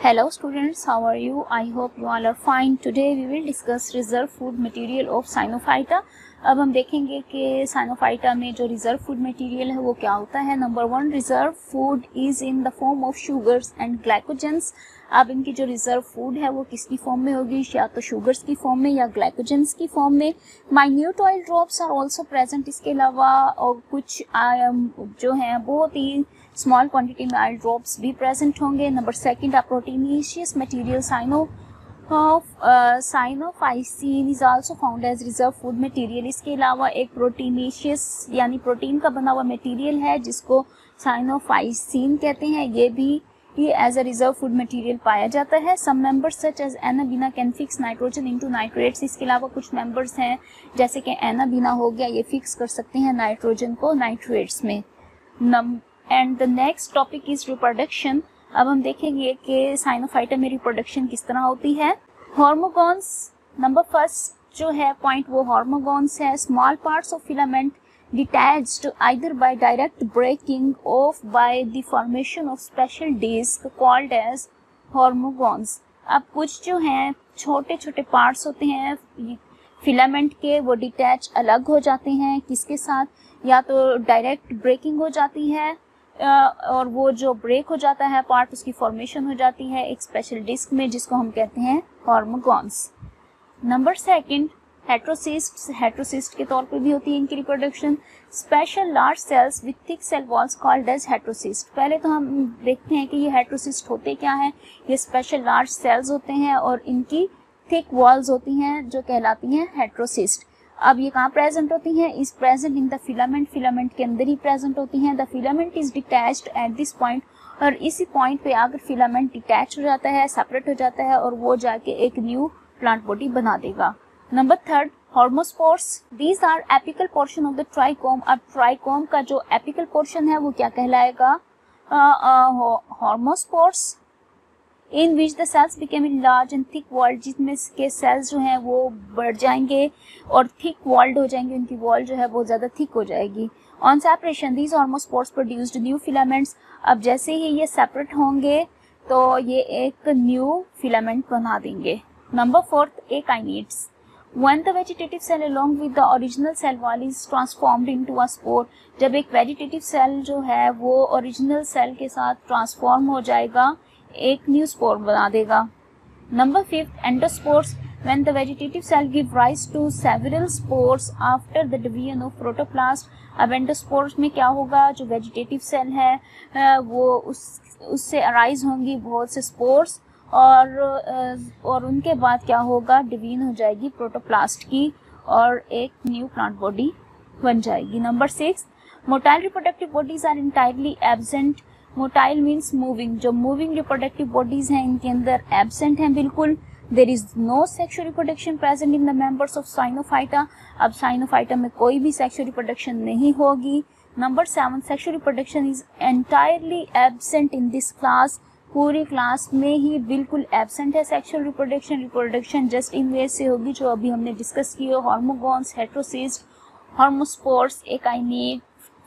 Hello students, how are you? I hope you all are fine. Today we will discuss reserve food material of साइनोफाइटा। अब हम देखेंगे कि साइनोफाइटा में जो reserve food material है वो क्या होता है। Number 1, reserve food is in the form of sugars and glycogens. अब इनकी जो रिजर्व फूड है वो किसकी फॉर्म में होगी, या तो शुगर्स की फॉर्म में या ग्लाइकोजेंस की फॉर्म में। Minute oil drops are also present. इसके अलावा और कुछ जो हैं बहुत ही स्मॉल क्वांटिटी में ऑयल ड्रॉप्स भी प्रेजेंट होंगे। Number 2, a proteinaceous material cyanophycin is also found as reserve food material. इसके अलावा एक प्रोटीनेशियस यानी प्रोटीन का बना हुआ मटेरियल है जिसको साइनोफाइसीन कहते हैं, ये भी as a reserve food material पाया जाता है। Some members such as Anabaena can fix nitrogen into nitrates. इसके अलावा कुछ मेंबर्स हैं जैसे कि एनाबीना हो गया, ये फिक्स कर सकते हैं नाइट्रोजन को नाइट्रेट्स में। And the next topic is reproduction. अब हम देखेंगे कि साइनोफाइटा में रिप्रोडक्शन किस तरह होती है। हार्मोगोन्स, नंबर 1 जो है पॉइंट वो हार्मोगोन्स है। Small parts of filament detached either by direct breaking off by the formation of special disc called as hormones। अब कुछ जो हैं छोटे छोटे पार्ट्स होते हैं फिलामेंट के, वो डिटैच अलग हो जाते हैं किसके साथ, या तो डायरेक्ट ब्रेकिंग हो जाती है और वो जो ब्रेक हो जाता है पार्ट उसकी फॉर्मेशन हो जाती है एक स्पेशल डिस्क में जिसको हम कहते हैं हार्मोगोन्स। नंबर 2, हेट्रोसिस्ट के तौर पे भी होती है इनकी reproduction. Special large cells with thick cell walls called as heterocyst. पहले तो हम देखते हैं कि ये हेट्रोसिस्ट होते क्या हैं। ये स्पेशल लार्ज सेल्स होते हैं और इनकी थिक वॉल्स होती हैं जो कहलाती हैं हेट्रोसिस्ट। अब ये कहाँ प्रेजेंट होती हैं, is present in the filament, filament के अंदर ही प्रेजेंट होती हैं। The filament is detached at this point, और इसी पॉइंट पे आकर फिलामेंट डिटैच हो जाता है, सेपरेट हो जाता है और वो जाके एक न्यू प्लांट बॉडी बना देगा। Number 3, hormospores. These are apical portion of the trichome. अब ट्राइकोम का जो एपिकल पोर्शन है वो क्या कहलाएगा, hormospores. In which the cells become large and thick walled, जिसमें के सेल्स जो हैं वो बढ़ जाएंगे और थिक वॉल्ड हो जाएंगे, उनकी वॉल जो है बहुत ज़्यादा थिक हो जाएगी। On separation these hormospores produced new filaments. अब जैसे ही ये सेपरेट होंगे तो ये एक न्यू फिलामेंट बना देंगे। Number 4, एकाइनेट्स। When the vegetative cell along with the original cell wall is transformed into a spore, जब एक वेजिटेटिव सेल जो है वो ओरिजिनल सेल के साथ ट्रांसफॉर्म हो जाएगा, एक न्यू स्पोर बना देगा। Number 5, endospores. When the vegetative cell give rise to several spores after the division of protoplast। अब एंडोस्पोर्स में क्या होगा, जो वेजिटेटिव सेल है वो उससे अराइज होंगी बहुत से स्पोर्स और उनके बाद क्या होगा, डिवीजन हो जाएगी प्रोटोप्लास्ट की और एक न्यू प्लांट बॉडी बन जाएगी। Number 6, motile reproductive bodies are entirely absent. Motile means moving, जो मूविंग रिप्रोडक्टिव बॉडीज हैं इनके अंदर एब्सेंट हैं बिल्कुल। There is no sexual reproduction present in the members of Cyanophyta. अब साइनोफाइटा में कोई भी सेक्सुअल रिप्रोडक्शन नहीं होगी। Number 7, sexual reproduction is entirely absent in this class. पूरी क्लास में ही बिल्कुल एब्सेंट है सेक्सुअल रिप्रोडक्शन। रिप्रोडक्शन जस्ट इन वे से होगी जो अभी हमने डिस्कस की हो, hormogones, heterocyst, hormospores, akinete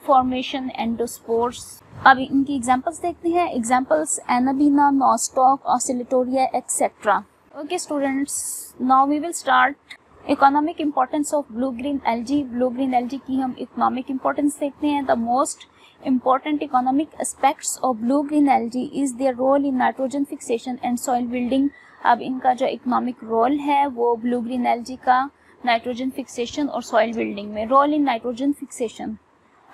formation, endospores. अब इनकी एग्जांपल्स देखते हैं। Examples Anabaena, Nostoc, Oscillatoria etcetera. Okay students, now we will start economic importance of blue green algae. Blue green algae की हम इकोनॉमिक इंपॉर्टेंस देखते हैं। The most important economic aspects of blue green algae is their role in nitrogen fixation and soil building। अब इनका जो economic role है वो blue green algae का नाइट्रोजन फिक्सेशन और सॉइल बिल्डिंग में। रोल इन नाइट्रोजन फिक्सेशन,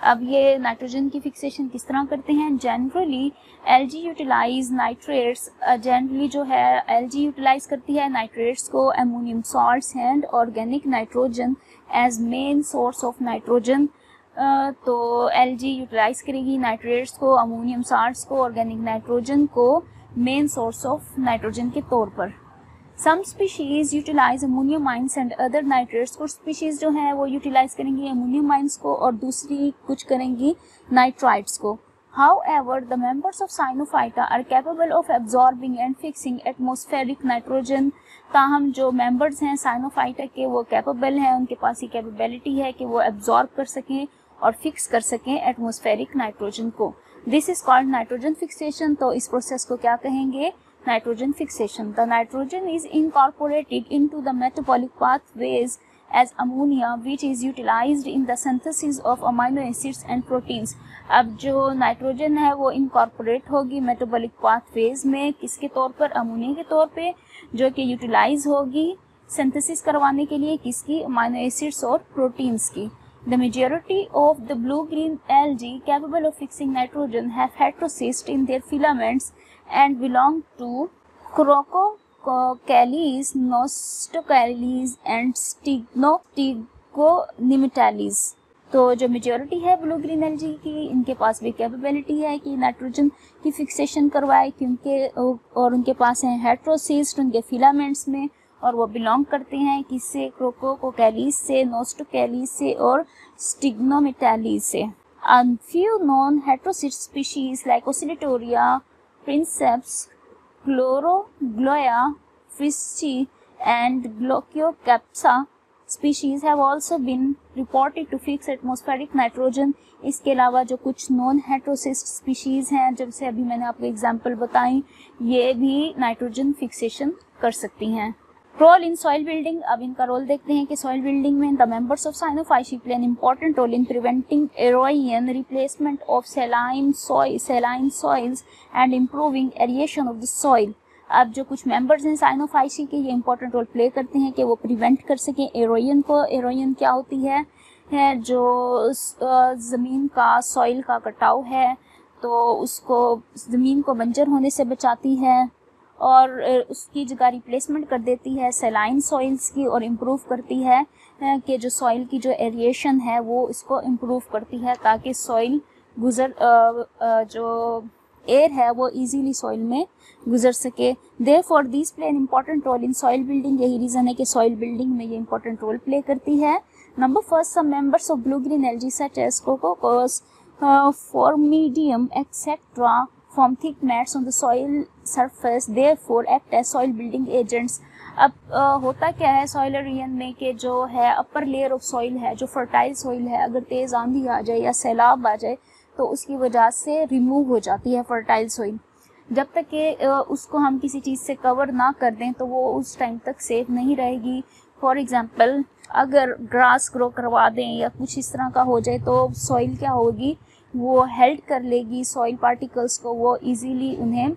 अब ये नाइट्रोजन की फिक्सेशन किस तरह करते हैं। Generally algae utilise nitrates, generally जो है एल्गी यूटिलाइज करती है नाइट्रेट्स को, ammonium salts and organic nitrogen as main source of nitrogen. तो एल्गी यूटिलाइज करेगी नाइट्रेट्स को, अमोनियम साल्ट्स को, ऑर्गेनिक नाइट्रोजन को मेन सोर्स ऑफ नाइट्रोजन के तौर पर। Some species utilise ammonium amines and other nitrates. कुछ स्पीशीज जो है वो यूटिलाइज करेंगी अमोनियम माइंस को और दूसरी कुछ करेंगी नाइट्राइट्स को। However, the members of Cyanophyta are capable of absorbing and fixing atmospheric nitrogen। ताहम जो members हैं साइनोफाइटा के वो कैपेबल हैं, उनके पास ये कैपेबिलिटी है कि वो एब्जॉर्ब कर सकें और फिक्स कर सकें एटमॉस्फेरिक नाइट्रोजन को। This is called nitrogen fixation. तो इस प्रोसेस को क्या कहेंगे, nitrogen fixation. The nitrogen is incorporated into the metabolic pathways as ammonia, which is utilized in the synthesis of amino acids and proteins. अब जो nitrogen है वो इनकॉर्पोरेट होगी मेटाबॉलिक पाथवेज में, किसके तौर पर? अमोनिया के तौर पे, जो कि यूटिलाइज होगी सिंथेसिस करवाने के लिए किसकी? अमाइनो एसिड्स और प्रोटीन्स की. The majority of the blue-green algae capable of fixing nitrogen have heterocysts in their filaments and belong to Crococalis, Nostocalis and Stigonimitales. तो जो मेजोरिटी है ब्लू ग्रीन एल्गी की, इनके पास भी कैपेबिलिटी है कि नाइट्रोजन की फिक्सेशन करवाए, क्योंकि और उनके पास है हेट्रोसिस्ट उनके फिलामेंट्स में, और वो बिलोंग करते हैं किससे? क्रोकोकैलीस से, नोस्टोकैलीस से और स्टिग्नोमिटालीस से. A few known heterocyst species like Oscillatoria, Princeps, Chlorogloia, Frischi and Glochiocapsa species have also been reported to fix atmospheric nitrogen. इसके अलावा जो कुछ नॉन हेट्रोसिस्ट स्पीशीज हैं, जैसे अभी मैंने आपको एग्जांपल बताई, ये भी नाइट्रोजन फिक्सेशन कर सकती हैं. Role in soil building. अब इनका रोल देखते हैं कि सॉइल बिल्डिंग में the members of Cyanophyceae play an important role in preventing erosion, replacement of saline soils and improving aeration of the soil. अब जो कुछ मेंबर्स हैं साइनोफाइसी के, ये इंपॉर्टेंट रोल प्ले करते हैं कि वो प्रिवेंट कर सकें एरोजन को. एरोजन क्या होती है जो ज़मीन का, सॉइल का कटाव है, तो उसको ज़मीन को बंजर होने से बचाती है और उसकी जगह रिप्लेसमेंट कर देती है सैलाइन सॉइल्स की, और इम्प्रूव करती है कि जो सॉइल की जो एरिएशन है वो इसको इम्प्रूव करती है, ताकि सॉइल जो एयर है वो इजीली सॉइल में गुजर सके. Therefore this play an important role in soil building. यही रीज़न है कि सॉइल बिल्डिंग में ये इंपॉर्टेंट रोल प्ले करती है. Number first, some members of blue green algae such as cococcus, phormidium etcetera form thick mats on the soil surface, therefore act as soil building agents. अब होता क्या है soil Ariane में कि जो है अपर लेयर ऑफ सॉइल है, जो फर्टाइल सॉइल है, अगर तेज़ आंधी आ जाए या सैलाब आ जाए तो उसकी वजह से रिमूव हो जाती है फर्टाइल सॉइल. जब तक कि उसको हम किसी चीज़ से कवर ना कर दें तो वो उस टाइम तक सेफ नहीं रहेगी. फॉर एग्जांपल, अगर ग्रास ग्रो करवा दें या कुछ इस तरह का हो जाए तो सॉइल क्या होगी, वो हेल्ड कर लेगी सॉइल पार्टिकल्स को, वो इजीली उन्हें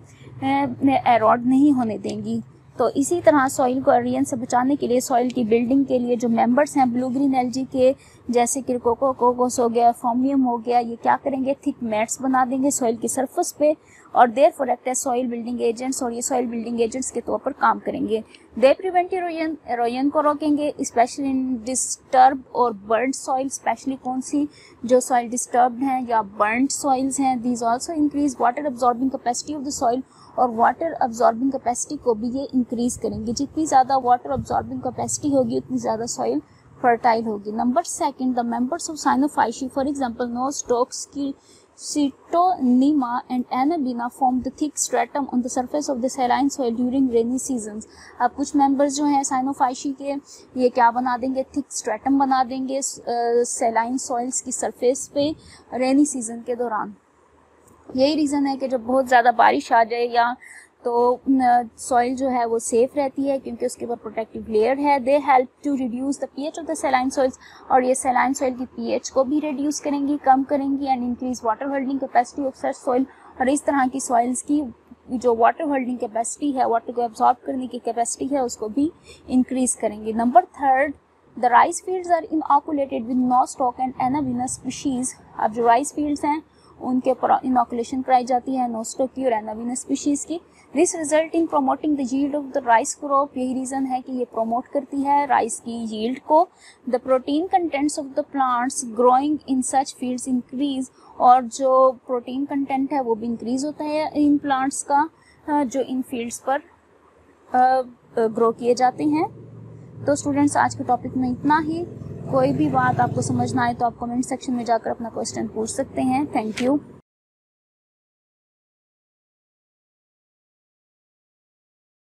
एरोड नहीं होने देंगी. तो इसी तरह सॉइल को एरियन से बचाने के लिए, सॉइल की बिल्डिंग के लिए जो मेंबर्स हैं ब्लू ग्रीन एल्गी के, जैसे कि कोकोकोकस हो गया, फॉर्मियम हो गया, ये क्या करेंगे? थिक मैट्स बना देंगे सॉइल की सरफेस पे, और therefore act as soil building agents, और ये सॉइल बिल्डिंग एजेंट्स के तौर पर काम करेंगे. दे प्रिवेंट एरोजन, एरोजन को रोकेंगे, स्पेशली इन डिस्टर्ब और बर्न्ड सॉइल. स्पेशली कौन सी? जो सॉइल डिस्टर्ब्ड हैं या बर्न्ड सॉइल्स हैं. These also increase water absorbing capacity of the soil, और वाटर अब्जॉर्बिंग कैपेसिटी को भी ये इंक्रीज करेंगे. जितनी ज़्यादा वाटर अब्जॉर्बिंग कैपेसिटी होगी उतनी ज़्यादा सॉइल फर्टाइल होगी. Number second, the members of cyanophyceae, for example nostocs की Citonema and Anabina form the thick stratum on the surface of the saline soil during rainy seasons. अब कुछ members जो हैं Cyanophyceae के, ये क्या बना देंगे? थिक स्ट्रेटम बना देंगे सैलाइन सॉइल्स की सरफेस पे रेनी सीजन के दौरान. यही रीज़न है कि जब बहुत ज़्यादा बारिश आ जाए या तो सॉइल जो है वो सेफ़ रहती है, क्योंकि उसके ऊपर प्रोटेक्टिव लेयर है. They help to reduce the pH of the saline soils, और ये सैलाइन सॉइल की पीएच को भी रिड्यूस करेंगी, कम करेंगी, and increase water holding capacity of such soil. और इस तरह की सॉइल्स की जो वाटर होल्डिंग कैपेसिटी है, वाटर को एब्जॉर्ब करने की कैपेसिटी है, उसको भी इंक्रीज करेंगी. Number third, the rice fields are inoculated with nostoc and anabaena species. अब जो राइस फील्ड्स हैं उनके ऊपर इनॉकुलेशन कराई जाती है नोस्टॉक की और एनाबिना स्पीशीज की. This result in promoting the yield of the rice crop. यही रीज़न है कि ये प्रोमोट करती है राइस की यील्ड को. The protein contents of the plants growing in such fields increase, और जो प्रोटीन कंटेंट है वो भी इंक्रीज होता है इन प्लांट्स का जो इन फील्ड्स पर ग्रो किए जाते हैं. तो स्टूडेंट्स, आज के टॉपिक में इतना ही. कोई भी बात आपको समझ ना आए तो आप कमेंट सेक्शन में जाकर अपना क्वेश्चन पूछ सकते हैं. Thank you.